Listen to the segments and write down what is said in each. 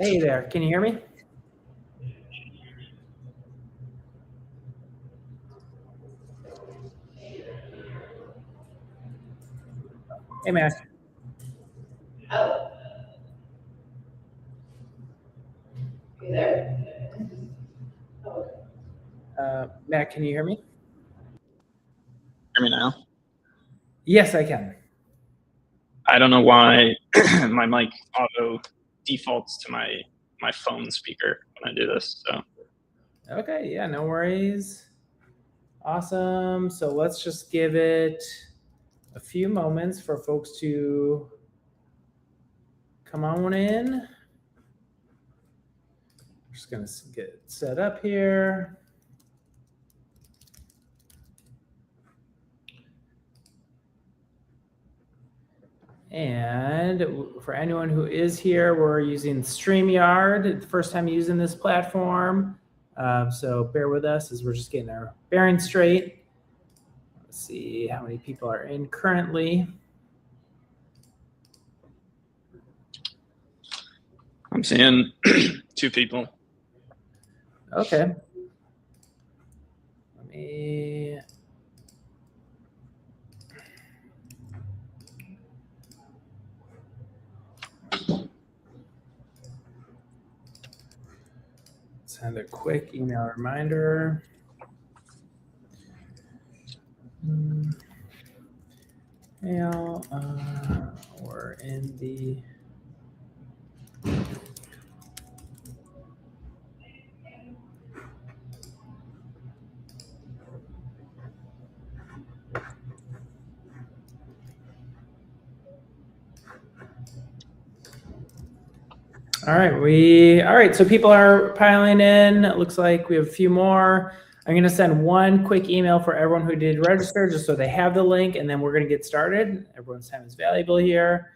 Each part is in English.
Hey there, can you hear me? Hey, Matt. Oh, you there? Matt, can you hear me? Hear me now? Yes, I can. I don't know why my mic auto defaults to my phone speaker when I do this. So Okay, yeah, no worries. Awesome. So let's just give it a few moments for folks to come on in. Just gonna get set up here. And for anyone who is here, we're using StreamYard, the first time using this platform. So bear with us as we're just getting our bearings straight. Let's see how many people are in currently. I'm seeing 2 people. Okay. Let me. Send a quick email reminder. Mail or in the All right, so people are piling in. It looks like we have a few more. I'm going to send one quick email for everyone who did register just so they have the link, and then we're going to get started. Everyone's time is valuable here.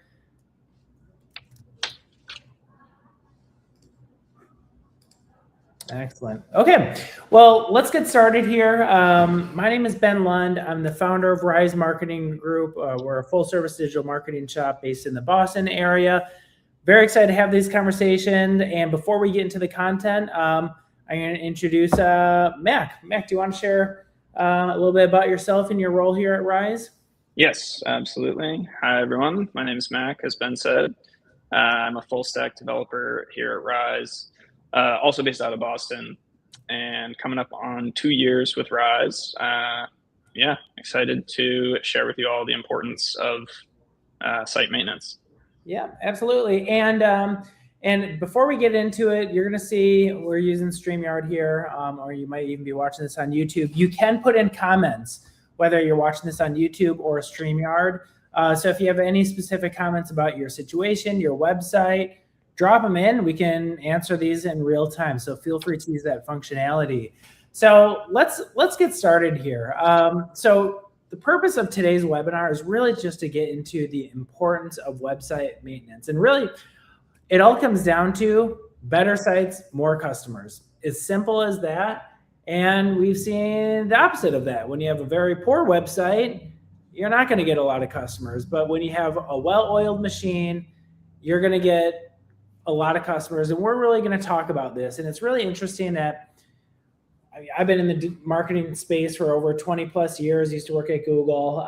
Excellent. Okay, well, let's get started here. My name is Ben Lund. I'm the founder of Rise Marketing Group. We're a full-service digital marketing shop based in the Boston area. Very excited to have these conversations. And before we get into the content, I'm going to introduce Mac. Mac, do you want to share a little bit about yourself and your role here at Rise? Yes, absolutely. Hi, everyone. My name is Mac, as Ben said. I'm a full stack developer here at Rise, also based out of Boston, and coming up on 2 years with Rise. Yeah, excited to share with you all the importance of site maintenance. Yeah, absolutely. And before we get into it, you're going to see we're using StreamYard here, or you might even be watching this on YouTube. You can put in comments, whether you're watching this on YouTube or StreamYard. So if you have any specific comments about your situation, your website, drop them in. We can answer these in real time. So feel free to use that functionality. So let's get started here. So the purpose of today's webinar is really just to get into the importance of website maintenance. And really, it all comes down to better sites, more customers. As simple as that. And we've seen the opposite of that. When you have a very poor website, you're not going to get a lot of customers. But when you have a well-oiled machine, you're going to get a lot of customers. And we're really going to talk about this. And it's really interesting that I've been in the marketing space for over 20 plus years, used to work at Google.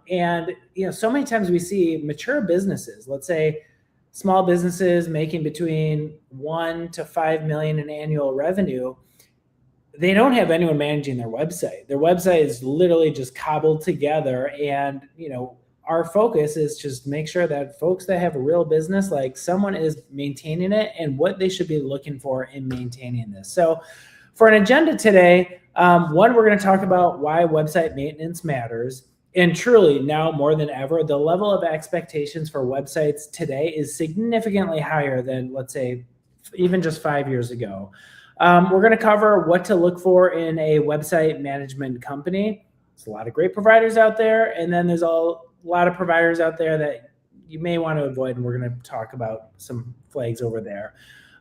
And, so many times we see mature businesses, let's say small businesses making between 1 to 5 million in annual revenue. They don't have anyone managing their website. Their website is literally just cobbled together. And, our focus is just make sure that folks that have a real business, like someone is maintaining it and what they should be looking for in maintaining this. So for an agenda today, one, we're going to talk about why website maintenance matters. And truly, now more than ever, the level of expectations for websites today is significantly higher than, let's say, even just 5 years ago. We're going to cover what to look for in a website management company. There's a lot of great providers out there, and then there's a lot of providers out there that you may want to avoid, and we're going to talk about some flags over there.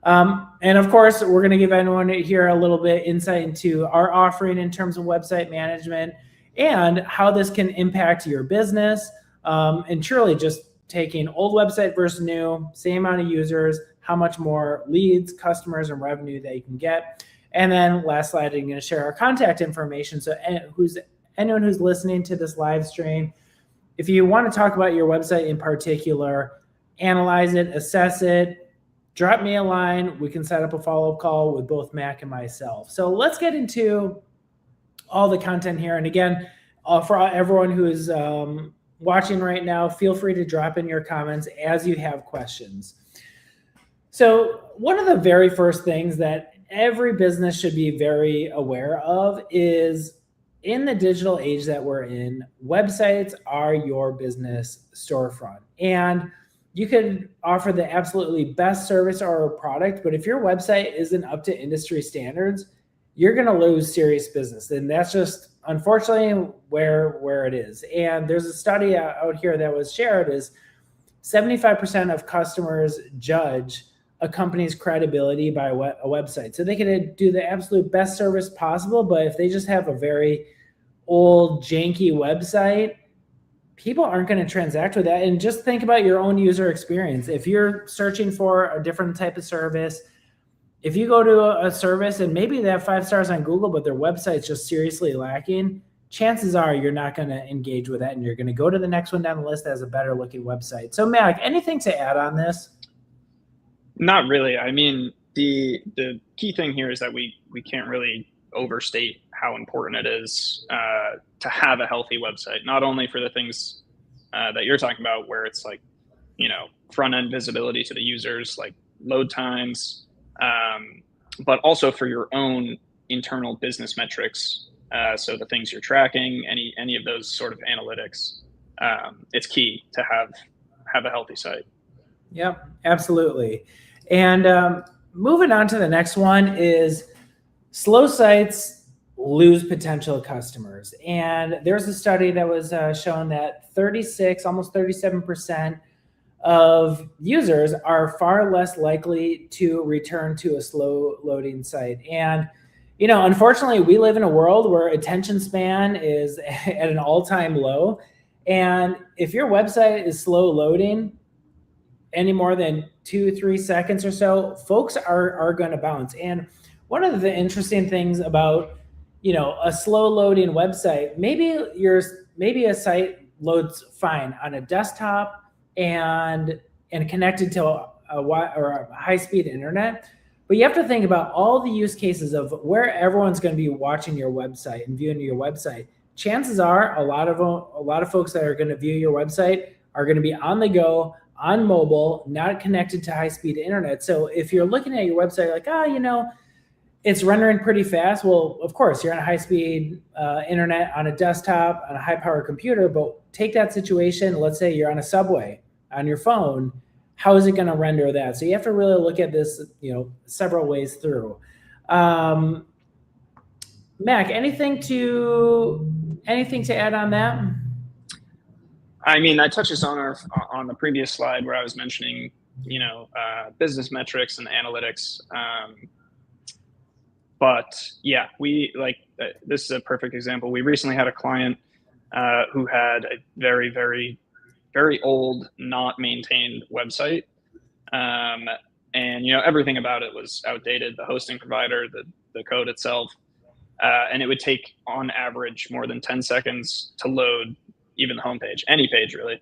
And of course, we're going to give everyone here a little bit insight into our offering in terms of website management and how this can impact your business. And truly just taking old website versus new, same amount of users, how much more leads, customers, and revenue that you can get. And then last slide, I'm going to share our contact information. So anyone who's listening to this live stream, if you want to talk about your website in particular, analyze it, assess it, drop me a line. We can set up a follow-up call with both Mac and myself. So let's get into all the content here. And again, for everyone who is watching right now, feel free to drop in your comments as you have questions. So one of the very first things that every business should be very aware of is, in the digital age that we're in, websites are your business storefront. And you can offer the absolutely best service or product, but if your website isn't up to industry standards, you're going to lose serious business. And that's just unfortunately where it is. And there's a study out here that was shared is 75% of customers judge a company's credibility by a website. So they can do the absolute best service possible, but if they just have a very old, janky website, people aren't going to transact with that. And just think about your own user experience. If you're searching for a different type of service, if you go to a service and maybe they have 5 stars on Google, but their website's just seriously lacking, chances are you're not going to engage with that, and you're going to go to the next one down the list that has a better looking website. So Mac, anything to add on this? Not really. I mean, the key thing here is that we can't really overstate how important it is to have a healthy website, not only for the things that you're talking about, where it's like, front end visibility to the users, like load times, but also for your own internal business metrics. So the things you're tracking, any of those sort of analytics, it's key to have a healthy site. Yep, absolutely. And moving on to the next one is slow sites lose potential customers. And there's a study that was shown that 36, almost 37% of users are far less likely to return to a slow loading site. And, unfortunately, we live in a world where attention span is at an all-time low. And if your website is slow loading any more than 2-3 seconds or so, folks are going to bounce. And one of the interesting things about, a slow loading website, maybe a site loads fine on a desktop and connected to a high-speed internet. But you have to think about all the use cases of where everyone's going to be watching your website and viewing your website. Chances are a lot of folks that are going to view your website are going to be on the go, on mobile, not connected to high-speed internet. So if you're looking at your website like, it's rendering pretty fast. Well, of course, you're on a high-speed internet on a desktop, on a high-power computer, but take that situation. Let's say you're on a subway on your phone. How is it going to render that? So you have to really look at this, several ways through. Mac, anything to add on that? I mean, I touched this on the previous slide where I was mentioning, business metrics and analytics. But yeah, this is a perfect example. We recently had a client who had a very, very, very old, not maintained website. And, everything about it was outdated, the hosting provider, the code itself. And it would take on average more than 10 seconds to load even the homepage, any page really.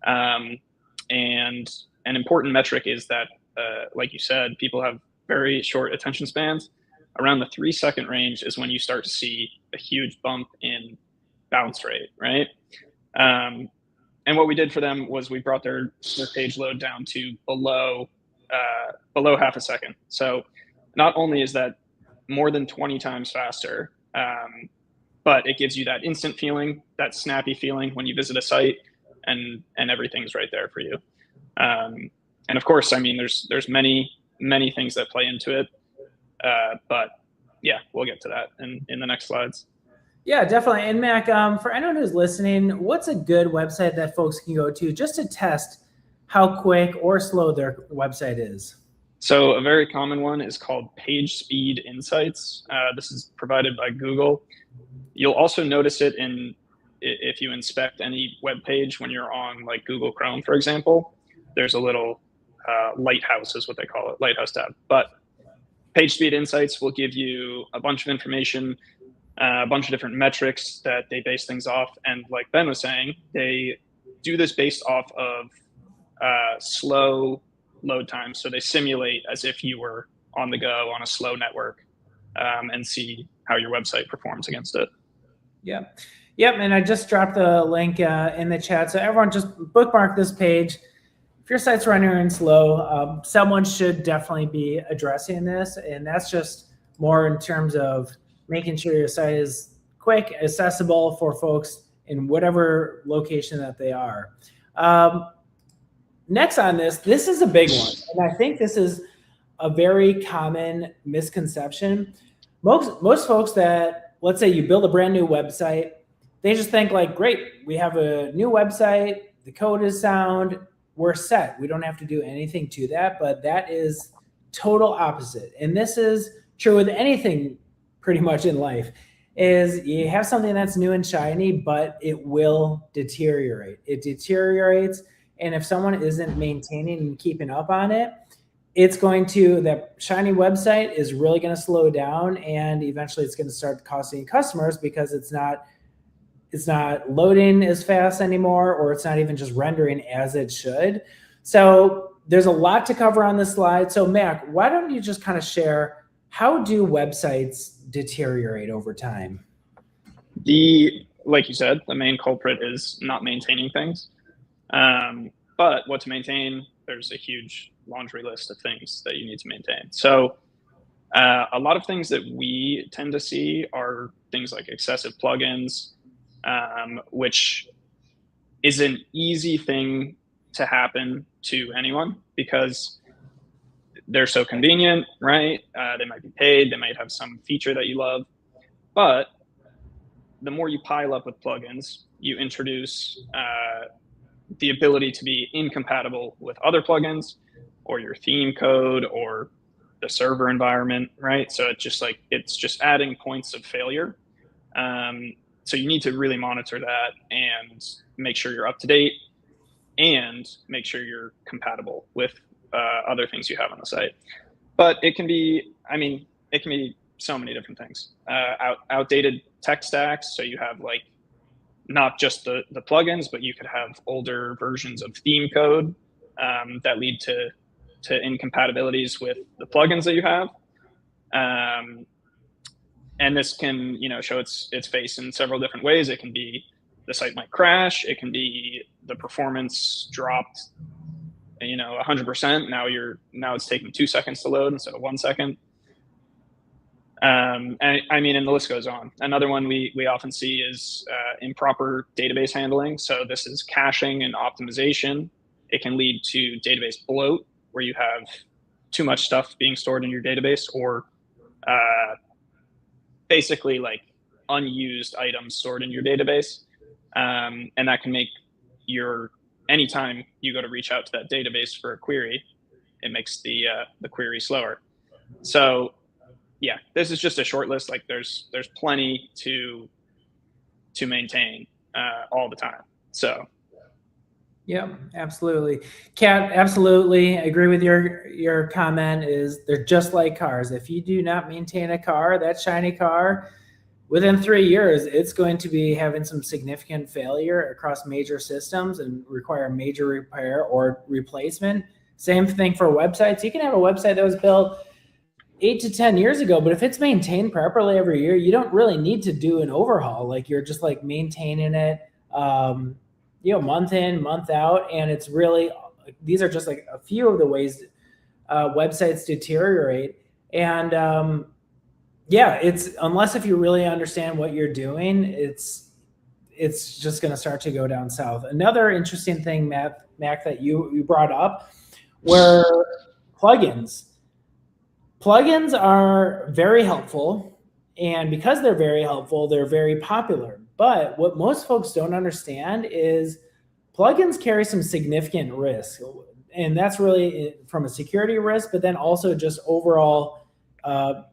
And an important metric is that, like you said, people have very short attention spans. Around the 3-second range is when you start to see a huge bump in bounce rate, right? And what we did for them was we brought their page load down to below half a second. So not only is that more than 20 times faster, but it gives you that instant feeling, that snappy feeling when you visit a site, and everything's right there for you. And of course, I mean, there's many things that play into it. But yeah, we'll get to that in the next slides. Yeah, definitely. And Mac, for anyone who's listening, what's a good website that folks can go to just to test how quick or slow their website is? So a very common one is called PageSpeed Insights. This is provided by Google. You'll also notice it if you inspect any web page when you're on like Google Chrome, for example. There's a little Lighthouse is what they call it, Lighthouse tab. But PageSpeed Insights will give you a bunch of information, a bunch of different metrics that they base things off. And like Ben was saying, they do this based off of slow load times. So they simulate as if you were on the go on a slow network, and see how your website performs against it. Yep. And I just dropped the link in the chat. So everyone just bookmark this page. If your site's running slow, someone should definitely be addressing this. And that's just more in terms of making sure your site is quick, accessible for folks in whatever location that they are. Next on this is a big one. And I think this is a very common misconception. Most folks that, let's say you build a brand new website, they just think like, great, we have a new website, the code is sound, we're set. We don't have to do anything to that, but that is total opposite. And this is true with anything pretty much in life, is you have something that's new and shiny, but it will deteriorate. It deteriorates. And if someone isn't maintaining and keeping up on it, it's going to, that shiny website is really going to slow down, and eventually it's going to start costing customers because it's not loading as fast anymore, or it's not even just rendering as it should. So there's a lot to cover on this slide. So Mac, why don't you just kind of share, how do websites deteriorate over time? Like you said, the main culprit is not maintaining things. But what to maintain, there's a huge laundry list of things that you need to maintain. So a lot of things that we tend to see are things like excessive plugins, which is an easy thing to happen to anyone because they're so convenient, right? They might be paid, they might have some feature that you love, but the more you pile up with plugins, you introduce the ability to be incompatible with other plugins or your theme code or the server environment, right? So it's just adding points of failure. So you need to really monitor that and make sure you're up to date and make sure you're compatible with other things you have on the site. But it can be so many different things. Outdated tech stacks. So you have like not just the plugins, but you could have older versions of theme code that lead to incompatibilities with the plugins that you have. And this can, show its face in several different ways. It can be the site might crash. It can be the performance dropped, 100%. Now it's taking 2 seconds to load instead of 1 second. And the list goes on. Another one we often see is improper database handling. So this is caching and optimization. It can lead to database bloat, where you have too much stuff being stored in your database, or basically like unused items stored in your database. And that can make anytime you go to reach out to that database for a query, it makes the query slower. So yeah, this is just a short list. Like there's plenty to maintain all the time. So. Yeah, absolutely. Kat, absolutely agree with your comment. Is they're just like cars. If you do not maintain a car, that shiny car, within 3 years, it's going to be having some significant failure across major systems and require major repair or replacement. Same thing for websites. You can have a website that was built 8 to 10 years ago, but if it's maintained properly every year, you don't really need to do an overhaul. Like you're just like maintaining it, month in, month out. And it's really, these are just like a few of the ways websites deteriorate. And it's, unless if you really understand what you're doing, it's just going to start to go down south. Another interesting thing, Mac, that you brought up were plugins. Plugins are very helpful, and because they're very helpful, they're very popular. But what most folks don't understand is plugins carry some significant risk, and that's really from a security risk, but then also just overall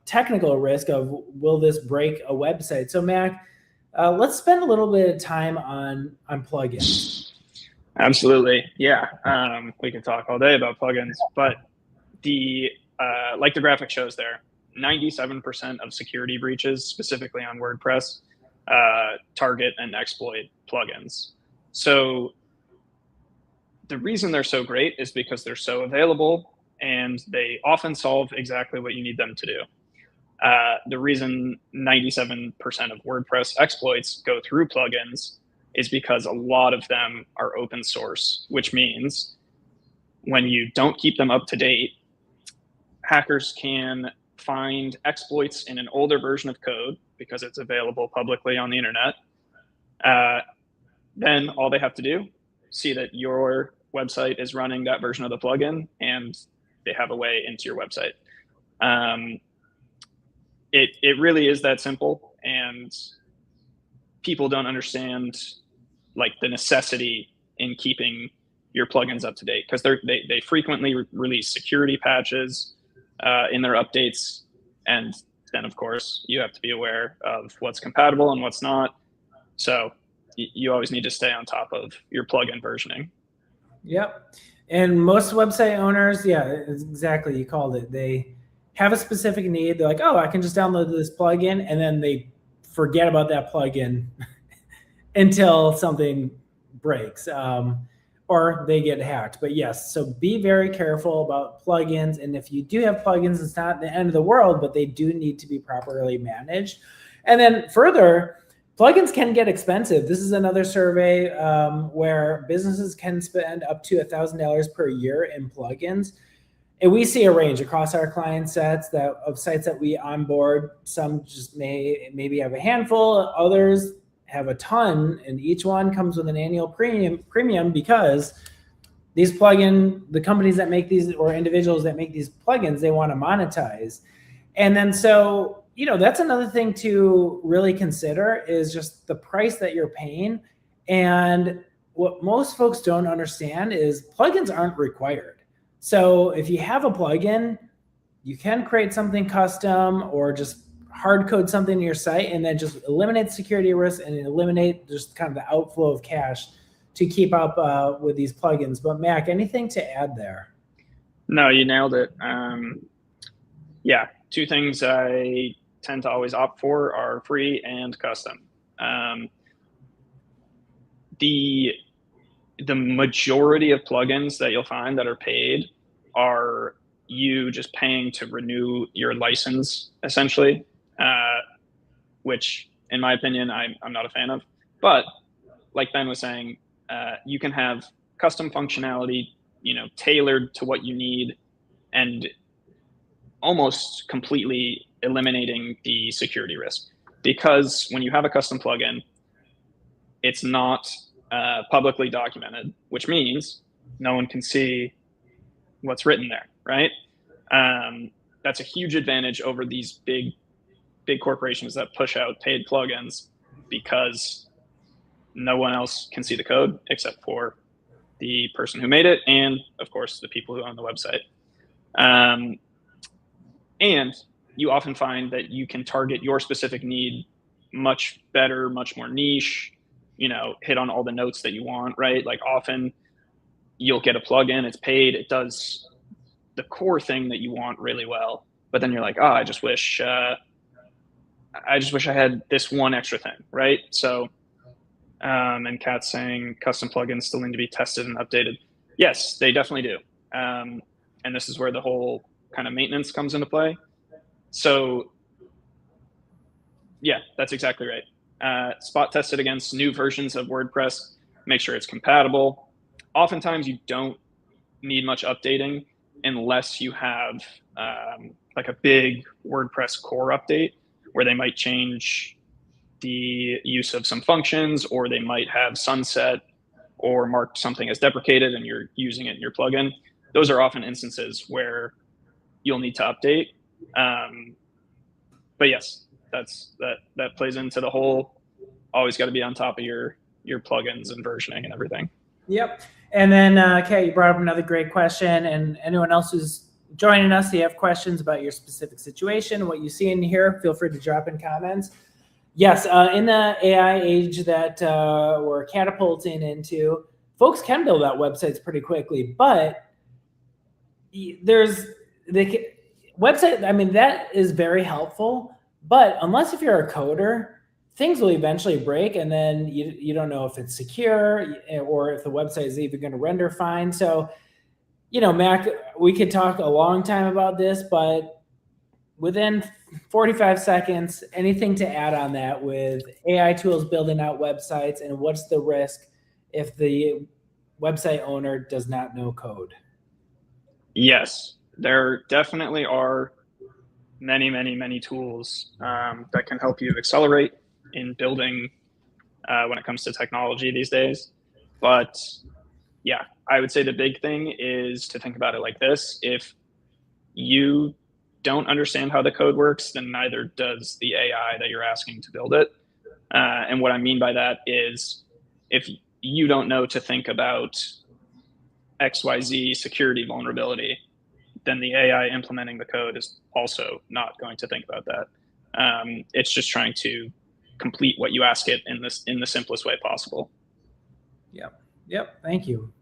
technical risk of, will this break a website? So Mac, let's spend a little bit of time on plugins. Absolutely. Yeah. We can talk all day about plugins, but like the graphic shows there, 97% of security breaches, specifically on WordPress, target and exploit plugins. So the reason they're so great is because they're so available and they often solve exactly what you need them to do. The reason 97% of WordPress exploits go through plugins is because a lot of them are open source, which means when you don't keep them up to date, hackers can find exploits in an older version of code because it's available publicly on the internet. Then all they have to do, see that your website is running that version of the plugin, and they have a way into your website. It really is that simple, and people don't understand like the necessity in keeping your plugins up to date, because they frequently release security patches in their updates, and then of course you have to be aware of what's compatible and what's not. So you always need to stay on top of your plugin versioning. Yep. And most website owners, yeah, exactly. You called it. They have a specific need. They're like, oh, I can just download this plugin. And then they forget about that plugin until something breaks or they get hacked. But yes, so be very careful about plugins. And if you do have plugins, it's not the end of the world, but they do need to be properly managed. And then further, plugins can get expensive. This is another survey where businesses can spend up to $1,000 per year in plugins. And we see a range across our client sets of sites that we onboard. Some just maybe have a handful, others have a ton, and each one comes with an annual premium because the companies that make these, or individuals that make these plugins, they want to monetize. And then so, that's another thing to really consider is just the price that you're paying. And what most folks don't understand is plugins aren't required. So if you have a plugin, you can create something custom or just hard code something to your site and then just eliminate security risks and eliminate just kind of the outflow of cash to keep up with these plugins. But Mac, anything to add there? No, you nailed it. Yeah, two things I tend to always opt for are free and custom. The majority of plugins that you'll find that are paid are you just paying to renew your license, essentially, which in my opinion, I'm not a fan of. But like Ben was saying, you can have custom functionality, tailored to what you need, and almost completely eliminating the security risk. Because when you have a custom plugin, it's not publicly documented, which means no one can see what's written there, right? That's a huge advantage over these big corporations that push out paid plugins, because no one else can see the code except for the person who made it and, of course, the people who own the website. And you often find that you can target your specific need much better, much more niche, hit on all the notes that you want, right? Like often you'll get a plugin, it's paid, it does the core thing that you want really well, but then you're like, I just wish I had this one extra thing, right? So, and Kat's saying custom plugins still need to be tested and updated. Yes, they definitely do. And this is where the whole kind of maintenance comes into play. So yeah, that's exactly right. Spot test it against new versions of WordPress, make sure it's compatible. Oftentimes you don't need much updating unless you have like a big WordPress core update where they might change the use of some functions, or they might have sunset or marked something as deprecated and you're using it in your plugin. Those are often instances where you'll need to update. But yes, that plays into the whole, always got to be on top of your plugins and versioning and everything. Yep. And then, Kat, you brought up another great question. And anyone else who's joining us, if you have questions about your specific situation, what you see in here, feel free to drop in comments. Yes, in the AI age that we're catapulting into, folks can build out websites pretty quickly, but there's the website. I mean, that is very helpful, but unless if you're a coder, things will eventually break, and then you don't know if it's secure or if the website is even going to render fine. So, Mac, we could talk a long time about this, but within 45 seconds, anything to add on that with AI tools building out websites, and what's the risk if the website owner does not know code? Yes, there definitely are many, many, many tools that can help you accelerate in building when it comes to technology these days. But yeah, I would say the big thing is to think about it like this. If you don't understand how the code works, then neither does the AI that you're asking to build it. And what I mean by that is if you don't know to think about XYZ security vulnerability, then the AI implementing the code is also not going to think about that. It's just trying to complete what you ask it in the simplest way possible. Yep. Thank you.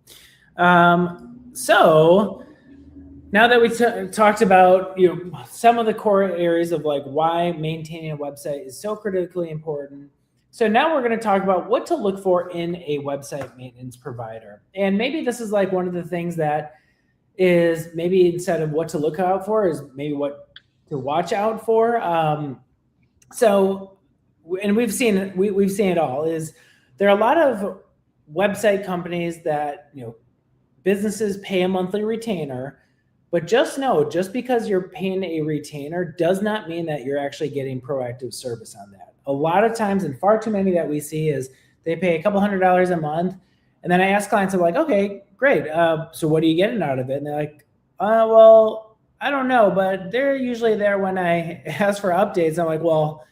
So now that we talked about some of the core areas of like why maintaining a website is so critically important, so now we're going to talk about what to look for in a website maintenance provider. And maybe this is like one of the things that is maybe instead of what to look out for is maybe what to watch out for. And we've seen it all. Is there are a lot of website companies that businesses pay a monthly retainer, but just know, just because you're paying a retainer does not mean that you're actually getting proactive service on that. A lot of times, and far too many that we see, is they pay a couple $100 a month, and then I ask clients, I'm like, okay, great. So what are you getting out of it? And they're like, well, I don't know, but they're usually there when I ask for updates. I'm like, well,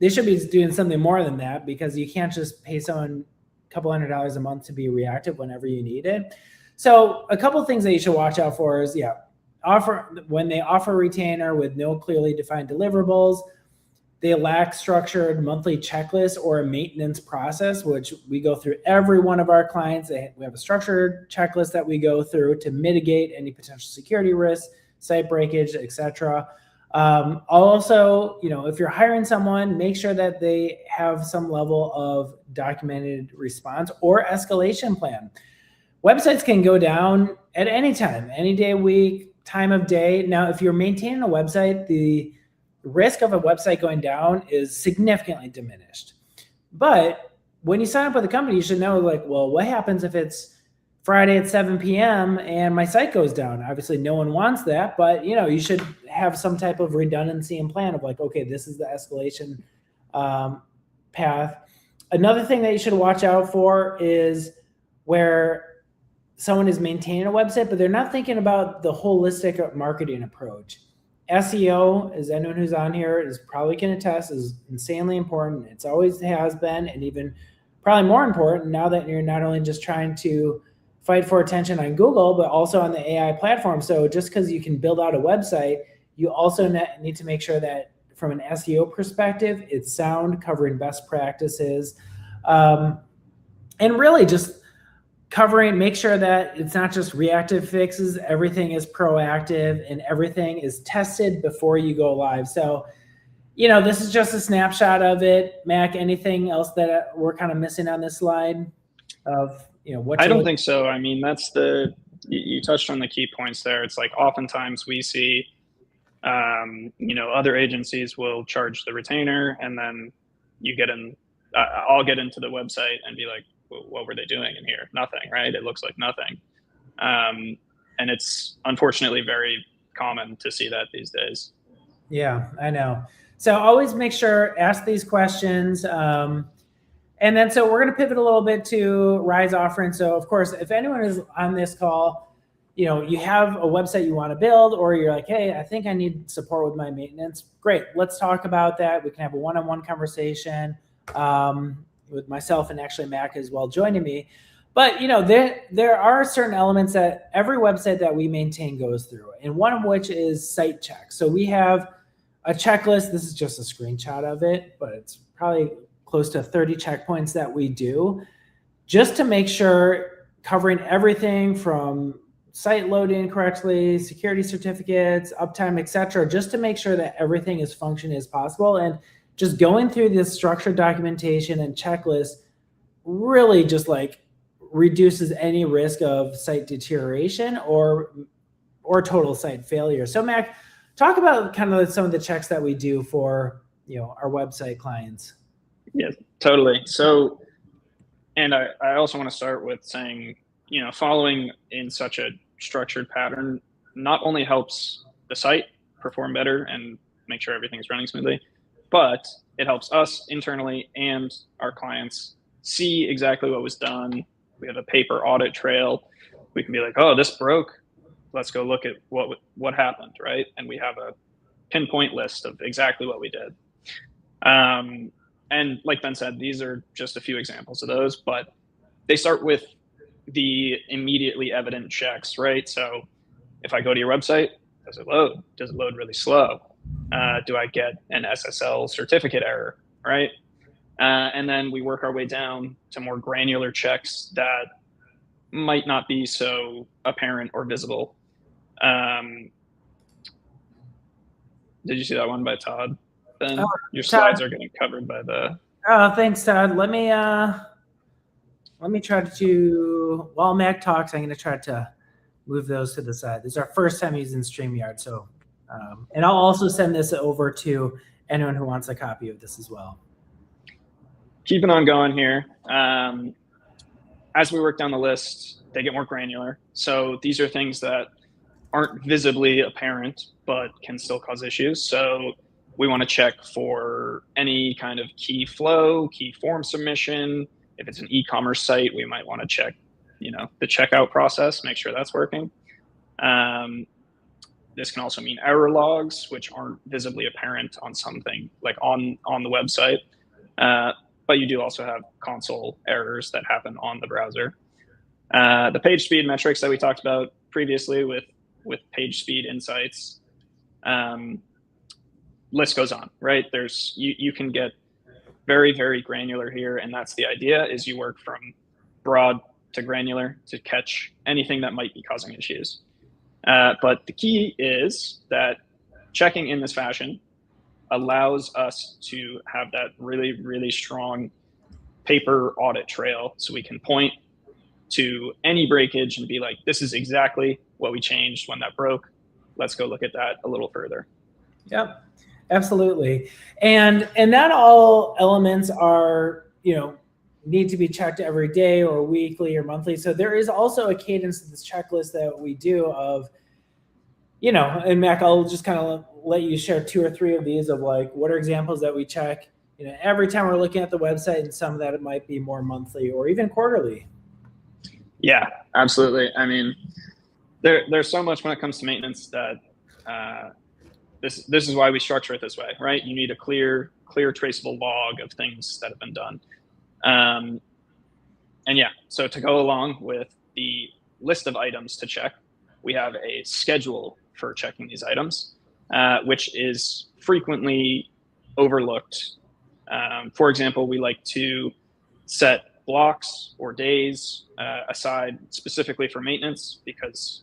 they should be doing something more than that, because you can't just pay someone a couple $100 a month to be reactive whenever you need it. So a couple things that you should watch out for is, when they offer a retainer with no clearly defined deliverables, they lack structured monthly checklists or a maintenance process, which we go through every one of our clients. We have a structured checklist that we go through to mitigate any potential security risks, site breakage, etc. Also, if you're hiring someone, make sure that they have some level of documented response or escalation plan. Websites can go down at any time, any day, week, time of day. Now, if you're maintaining a website, the risk of a website going down is significantly diminished. But when you sign up with a company, you should know, like, well, what happens if it's Friday at 7 p.m. and my site goes down? Obviously, no one wants that, but you should have some type of redundancy and plan of like, okay, this is the escalation path. Another thing that you should watch out for is where someone is maintaining a website, but they're not thinking about the holistic marketing approach. SEO, as anyone who's on here is probably can attest, is insanely important. It's always has been, and even probably more important now that you're not only just trying to fight for attention on Google, but also on the AI platform. So just because you can build out a website, you also need to make sure that from an SEO perspective, it's sound, covering best practices, and really just make sure that it's not just reactive fixes, everything is proactive and everything is tested before you go live. So, this is just a snapshot of it. Mac, anything else that we're kind of missing on this slide of, what? I don't think so. I mean, you touched on the key points there. It's like oftentimes we see, other agencies will charge the retainer, and then I'll get into the website and be like, what were they doing in here? Nothing, right? It looks like nothing. And it's unfortunately very common to see that these days. Yeah, I know. So always make sure, ask these questions. And then, so we're going to pivot a little bit to Rise offering. So of course, if anyone is on this call, you have a website you want to build, or you're like, hey, I think I need support with my maintenance. Great. Let's talk about that. We can have a one-on-one conversation. With myself and actually Mac as well joining me. But there are certain elements that every website that we maintain goes through, and one of which is site checks. So we have a checklist. This is just a screenshot of it, but it's probably close to 30 checkpoints that we do just to make sure covering everything from site loading correctly, security certificates, uptime, etc., just to make sure that everything is functioning as possible. And just going through this structured documentation and checklist really just like reduces any risk of site deterioration or total site failure. So Mac, talk about kind of some of the checks that we do for our website clients. Yeah, totally. So, and I also want to start with saying, following in such a structured pattern not only helps the site perform better and make sure everything's running smoothly, but it helps us internally and our clients see exactly what was done. We have a paper audit trail. We can be like, oh, this broke. Let's go look at what happened, right? And we have a pinpoint list of exactly what we did. And like Ben said, these are just a few examples of those, but they start with the immediately evident checks, right? So if I go to your website, does it load? Does it load really slow? Do I get an SSL certificate error, right? And then we work our way down to more granular checks that might not be so apparent or visible. Did you see that one by Todd? Ben, your slides are getting covered by the. Oh, thanks, Todd. Let me try to. While Mac talks, I'm going to try to move those to the side. This is our first time using StreamYard, so and I'll also send this over to anyone who wants a copy of this as well. Keeping on going here. As we work down the list, they get more granular. So these are things that aren't visibly apparent, but can still cause issues. So we want to check for any kind of key flow, key form submission. If it's an e-commerce site, we might want to check, the checkout process, make sure that's working. This can also mean error logs, which aren't visibly apparent on something like on the website. But you do also have console errors that happen on the browser. The page speed metrics that we talked about previously with page speed insights, list goes on, right? You can get very, very granular here, and that's the idea, is you work from broad to granular to catch anything that might be causing issues. But the key is that checking in this fashion allows us to have that really, really strong paper audit trail, so we can point to any breakage and be like, this is exactly what we changed when that broke. Let's go look at that a little further. Yep, absolutely. And not all elements are, need to be checked every day or weekly or monthly. So there is also a cadence to this checklist that we do of, and Mac, I'll just kind of let you share 2 or 3 of these of like, what are examples that we check, every time we're looking at the website, and some that it might be more monthly or even quarterly. Yeah, absolutely. I mean, there's so much when it comes to maintenance that this is why we structure it this way, right? You need a clear traceable log of things that have been done. And yeah, so to go along with the list of items to check, we have a schedule for checking these items, which is frequently overlooked. For example, we like to set blocks or days aside specifically for maintenance, because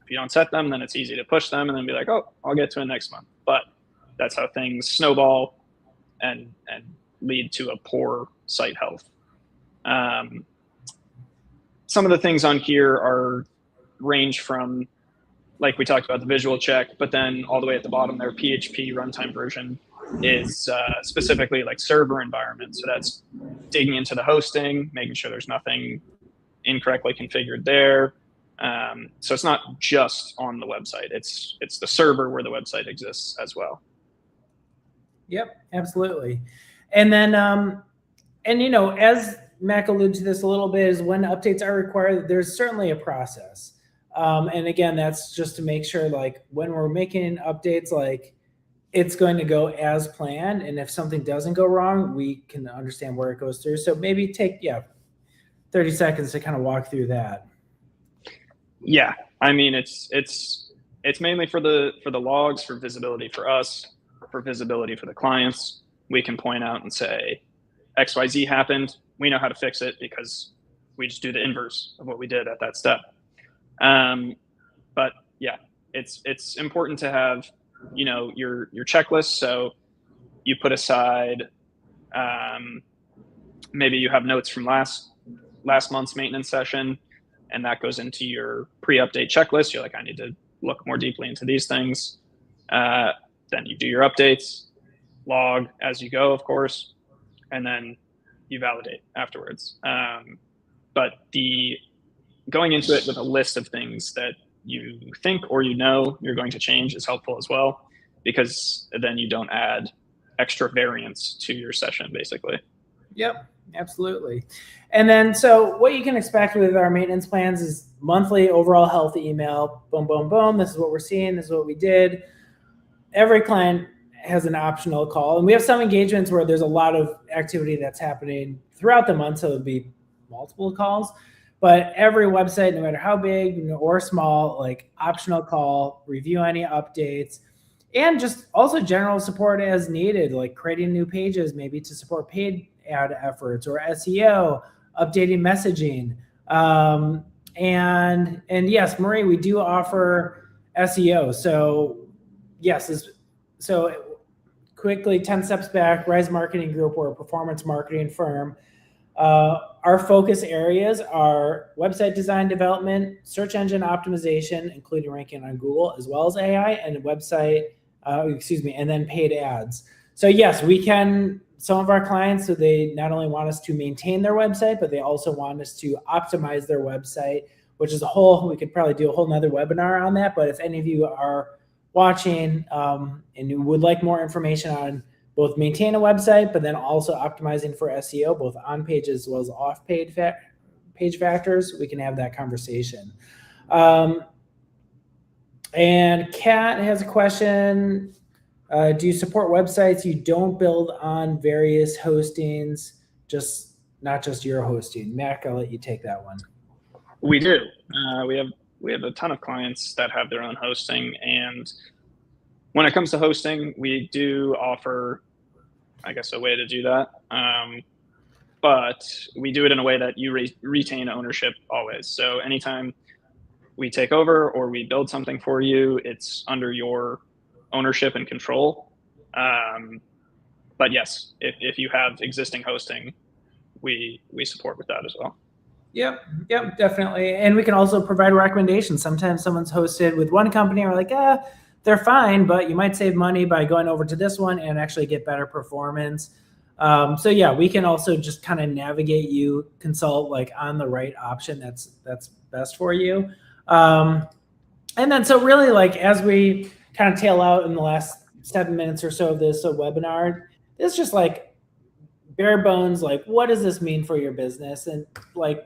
if you don't set them, then it's easy to push them and then be like, oh, I'll get to it next month. But that's how things snowball and lead to a poor site health. Some of the things on here range from, like we talked about, the visual check, but then all the way at the bottom there, PHP runtime version is specifically like server environment. So that's digging into the hosting, making sure there's nothing incorrectly configured there. So it's not just on the website, it's the server where the website exists as well. Yep, absolutely. And then, as Mac alluded to this a little bit, is when updates are required, there's certainly a process. And again, that's just to make sure, like, when we're making updates, like, it's going to go as planned. And if something doesn't go wrong, we can understand where it goes through. So maybe take 30 seconds to kind of walk through that. Yeah, I mean, it's mainly for the logs, for visibility for us, for visibility for the clients. We can point out and say, XYZ happened. We know how to fix it because we just do the inverse of what we did at that step. But yeah, it's important to have, your checklist. So you put aside, maybe you have notes from last month's maintenance session, and that goes into your pre-update checklist. You're like, I need to look more deeply into these things. Then you do your updates, log as you go, of course, and then you validate afterwards. But going into it with a list of things that you think or you're going to change is helpful as well, because then you don't add extra variance to your session, basically. Yep, absolutely. And then, so what you can expect with our maintenance plans is monthly overall health email. Boom, boom, boom. This is what we're seeing. This is what we did. Every client has an optional call. And we have some engagements where there's a lot of activity that's happening throughout the month. So it'll be multiple calls. But every website, no matter how big or small, like optional call, review any updates, and just also general support as needed, like creating new pages, maybe to support paid ad efforts or SEO, updating messaging. And yes, Marie, we do offer SEO. So yes, so quickly, 10 steps back, Rise Marketing Group, we're a performance marketing firm. Our focus areas are website design development, search engine optimization, including ranking on Google, as well as AI, and and then paid ads. So yes, some of our clients, so they not only want us to maintain their website, but they also want us to optimize their website, which is we could probably do a whole nother webinar on that. But if any of you are watching and you would like more information on both maintain a website, but then also optimizing for SEO, both on page as well as off page factors, we can have that conversation. And Kat has a question. Do you support websites you don't build on various hostings, not just your hosting? Mac, I'll let you take that one. We do. We have a ton of clients that have their own hosting, and when it comes to hosting, we do offer, I guess, a way to do that. But we do it in a way that you retain ownership always. So anytime we take over or we build something for you, it's under your ownership and control. But yes, if you have existing hosting, we support with that as well. Yep, definitely. And we can also provide recommendations. Sometimes someone's hosted with one company and we're like, they're fine, but you might save money by going over to this one and actually get better performance. So yeah, we can also just kind of navigate you, consult like on the right option that's best for you. And then, so really, like, as we kind of tail out in the last 7 minutes or so of this webinar, it's just like bare bones, like, what does this mean for your business? And like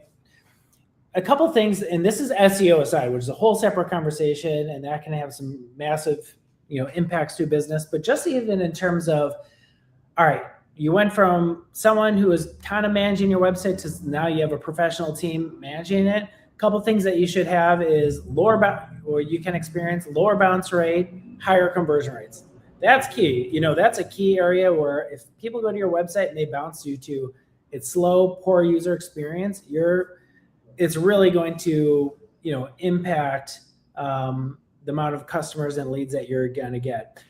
a couple things, and this is SEO aside, which is a whole separate conversation, and that can have some massive, impacts to business. But just even in terms of, all right, you went from someone who was kind of managing your website to now you have a professional team managing it. A couple things that you should have is you can experience lower bounce rate, higher conversion rates. That's key. That's a key area where if people go to your website and they bounce due to its slow, poor user experience, it's really going to, impact the amount of customers and leads that you're going to get.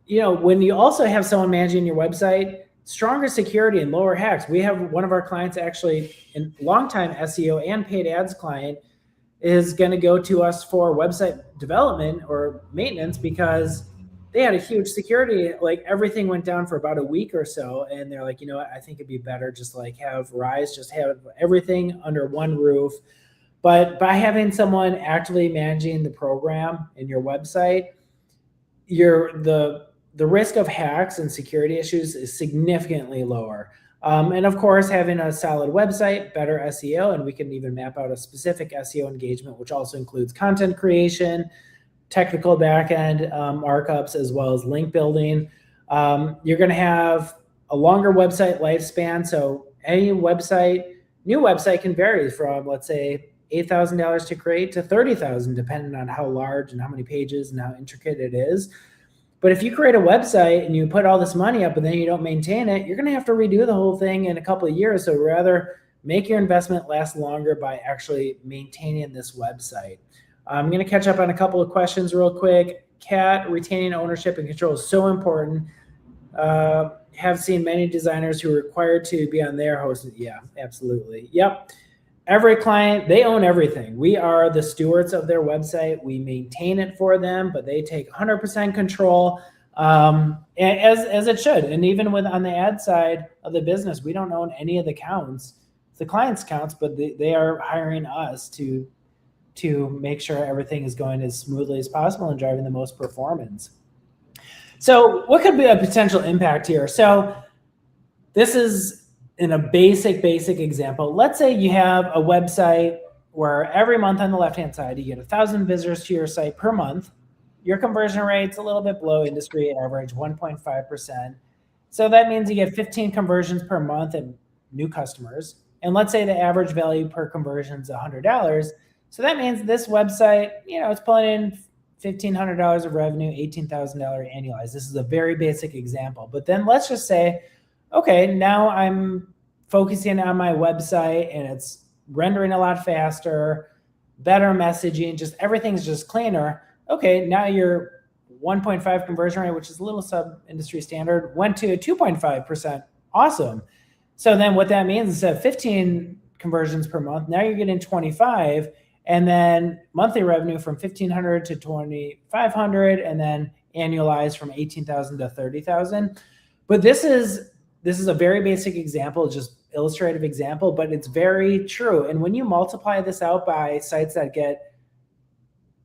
When you also have someone managing your website, stronger security and lower hacks. We have one of our clients, actually, a longtime SEO and paid ads client, is going to go to us for website development or maintenance because they had a huge security, like everything went down for about a week or so. And they're like, I think it'd be better just like have Rise, just have everything under one roof. But by having someone actively managing the program in your website, the risk of hacks and security issues is significantly lower. And of course, having a solid website, better SEO, and we can even map out a specific SEO engagement, which also includes content creation, technical backend markups, as well as link building. You're going to have a longer website lifespan. So any new website can vary from, let's say, $8,000 to create to $30,000, depending on how large and how many pages and how intricate it is. But if you create a website and you put all this money up and then you don't maintain it, you're going to have to redo the whole thing in a couple of years. So rather make your investment last longer by actually maintaining this website. I'm going to catch up on a couple of questions real quick. Kat, retaining ownership and control is so important. Have seen many designers who are required to be on their hosting. Yeah, absolutely. Yep. Every client, they own everything. We are the stewards of their website. We maintain it for them, but they take 100% control, as it should. And even on the ad side of the business, we don't own any of the counts. It's the client's counts, but they are hiring us to make sure everything is going as smoothly as possible and driving the most performance. So what could be a potential impact here? So this is in a basic example. Let's say you have a website where every month on the left-hand side, you get 1,000 visitors to your site per month. Your conversion rate's a little bit below industry average, 1.5%. So that means you get 15 conversions per month and new customers. And let's say the average value per conversion is $100. So that means this website, it's pulling in $1,500 of revenue, $18,000 annualized. This is a very basic example. But then let's just say, okay, now I'm focusing on my website and it's rendering a lot faster, better messaging, just everything's just cleaner. Okay, now your 1.5 conversion rate, which is a little sub-industry standard, went to 2.5%. Awesome. So then what that means is instead of 15 conversions per month, now you're getting 25, and then monthly revenue from $1,500 to $2,500, and then annualized from $18,000 to $30,000. But this is a very basic example, just illustrative example, but it's very true. And when you multiply this out by sites that get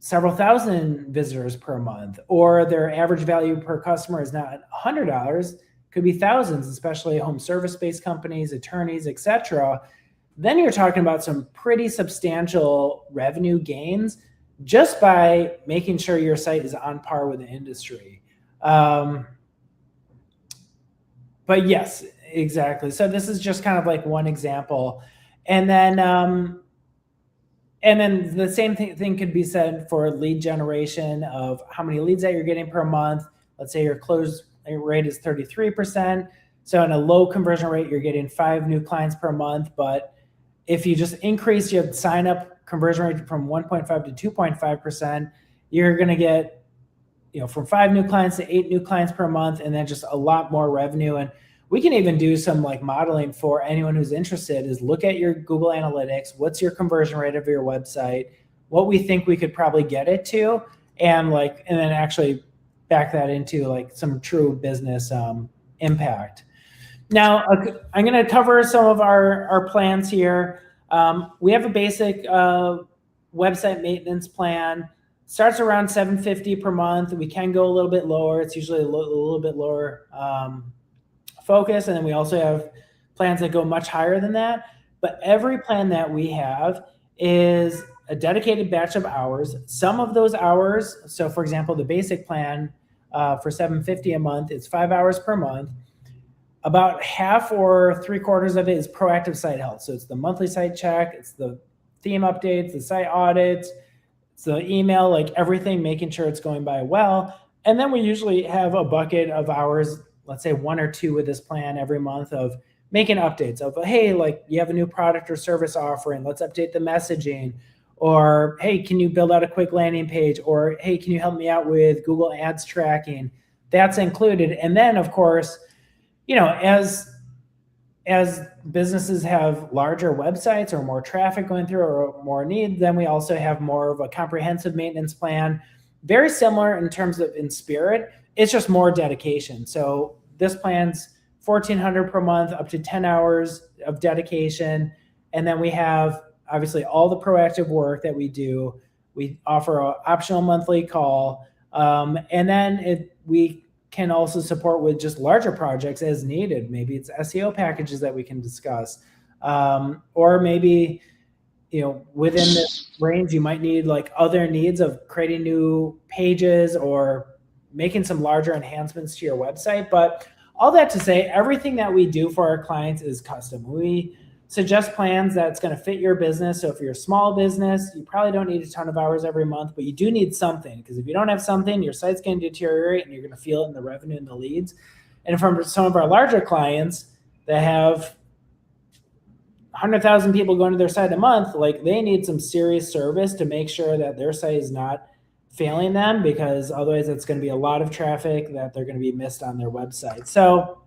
several thousand visitors per month, or their average value per customer is not $100, could be thousands, especially home service-based companies, attorneys, etc., then you're talking about some pretty substantial revenue gains just by making sure your site is on par with the industry. But yes, exactly. So this is just kind of like one example. And then the same thing could be said for lead generation of how many leads that you're getting per month. Let's say your close rate is 33%. So in a low conversion rate, you're getting 5 new clients per month. But if you just increase your sign up conversion rate from 1.5 to 2.5%, you're going to get, from 5 new clients to 8 new clients per month, and then just a lot more revenue. And we can even do some like modeling for anyone who's interested, is look at your Google Analytics. What's your conversion rate of your website? What we think we could probably get it to, and then actually back that into like some true business impact. Now, I'm going to cover some of our plans here. We have a basic website maintenance plan. Starts around $750 per month. We can go a little bit lower. It's usually a little bit lower focus. And then we also have plans that go much higher than that. But every plan that we have is a dedicated batch of hours. Some of those hours, so for example, the basic plan for $750 a month, it's 5 hours per month. About half or 3/4 of it is proactive site health. So it's the monthly site check, it's the theme updates, the site audits, it's the email, like everything, making sure it's going by well. And then we usually have a bucket of hours, let's say 1 or 2 with this plan every month, of making updates of, hey, like you have a new product or service offering, let's update the messaging. Or, hey, can you build out a quick landing page? Or, hey, can you help me out with Google Ads tracking? That's included. And then, of course, as businesses have larger websites or more traffic going through or more need, then we also have more of a comprehensive maintenance plan. Very similar in spirit. It's just more dedication. So this plan's $1,400 per month, up to 10 hours of dedication. And then we have obviously all the proactive work that we do. We offer an optional monthly call. And then we can also support with just larger projects as needed. Maybe it's SEO packages that we can discuss. Or maybe, within this range, you might need like other needs of creating new pages or making some larger enhancements to your website. But all that to say, everything that we do for our clients is custom. We suggest plans that's going to fit your business. So if you're a small business, you probably don't need a ton of hours every month, but you do need something, because if you don't have something, your site's going to deteriorate and you're going to feel it in the revenue and the leads. And from some of our larger clients that have 100,000 people going to their site a month, like they need some serious service to make sure that their site is not failing them, because otherwise it's going to be a lot of traffic that they're going to be missed on their website. So,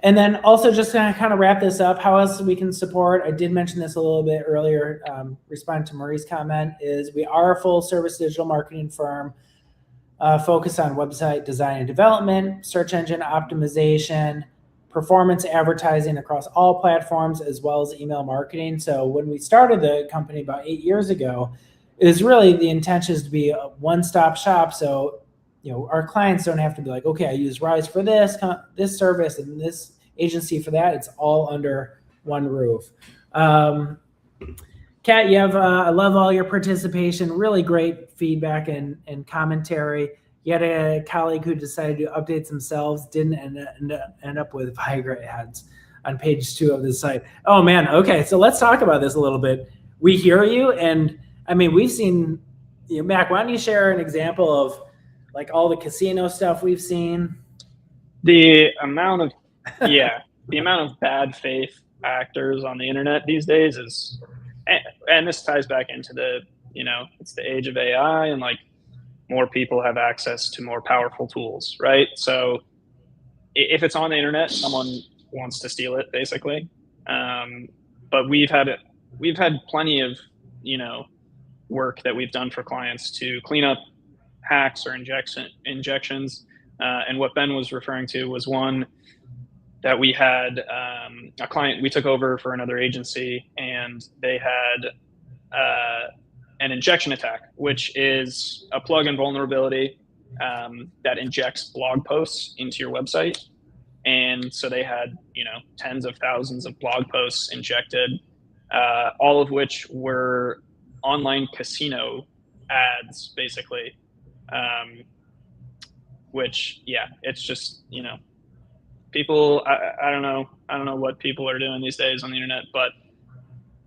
and then also just to kind of wrap this up, how else we can support, I did mention this a little bit earlier, respond to Marie's comment, is we are a full service digital marketing firm focused on website design and development, search engine optimization, performance advertising across all platforms, as well as email marketing. So when we started the company about 8 years ago, it was really the intention is to be a one-stop shop. So, our clients don't have to be like, okay, I use Rise for this service and this agency for that. It's all under one roof. Kat, you have, I love all your participation, really great feedback and commentary. You had a colleague who decided to update themselves, didn't end up with Viagra ads on page 2 of the site. Oh man, okay, so let's talk about this a little bit. We hear you, and I mean, we've seen, Mac, why don't you share an example of like all the casino stuff we've seen? The amount of bad faith actors on the internet these days is, and this ties back into the, it's the age of AI, and like more people have access to more powerful tools, right? So if it's on the internet, someone wants to steal it, basically. But we've had plenty of, work that we've done for clients to clean up hacks or injections. And what Ben was referring to was one that we had a client we took over for another agency, and they had an injection attack, which is a plugin vulnerability that injects blog posts into your website. And so they had, tens of thousands of blog posts injected, all of which were online casino ads, basically. Which, it's just, people, I don't know what people are doing these days on the internet, but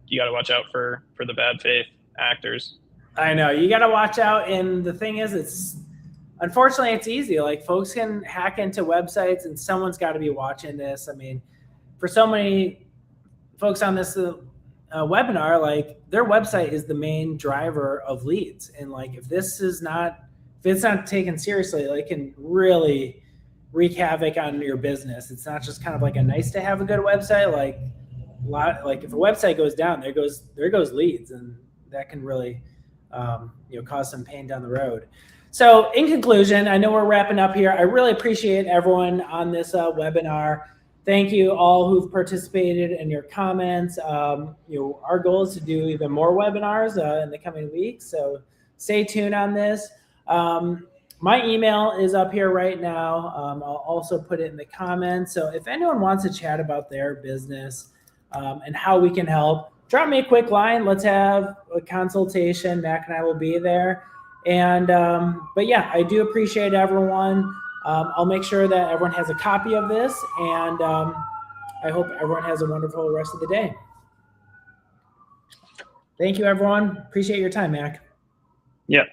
you got to watch out for the bad faith actors. I know, you got to watch out. And the thing is, unfortunately, it's easy. Like, folks can hack into websites, and someone's got to be watching this. I mean, for so many folks on this webinar, like, their website is the main driver of leads. And like, if it's not taken seriously, like, it can really wreak havoc on your business. It's not just kind of like a nice to have a good website. Like if a website goes down, there goes leads, and that can really cause some pain down the road. So in conclusion, I know we're wrapping up here. I really appreciate everyone on this webinar. Thank you all who've participated in your comments. Our goal is to do even more webinars in the coming weeks, so stay tuned on this. My email is up here right now. I'll also put it in the comments. So if anyone wants to chat about their business and how we can help, drop me a quick line. Let's have a consultation. Mac and I will be there. And but yeah, I do appreciate everyone. I'll make sure that everyone has a copy of this, and I hope everyone has a wonderful rest of the day. Thank you, everyone. Appreciate your time, Mac. Yeah.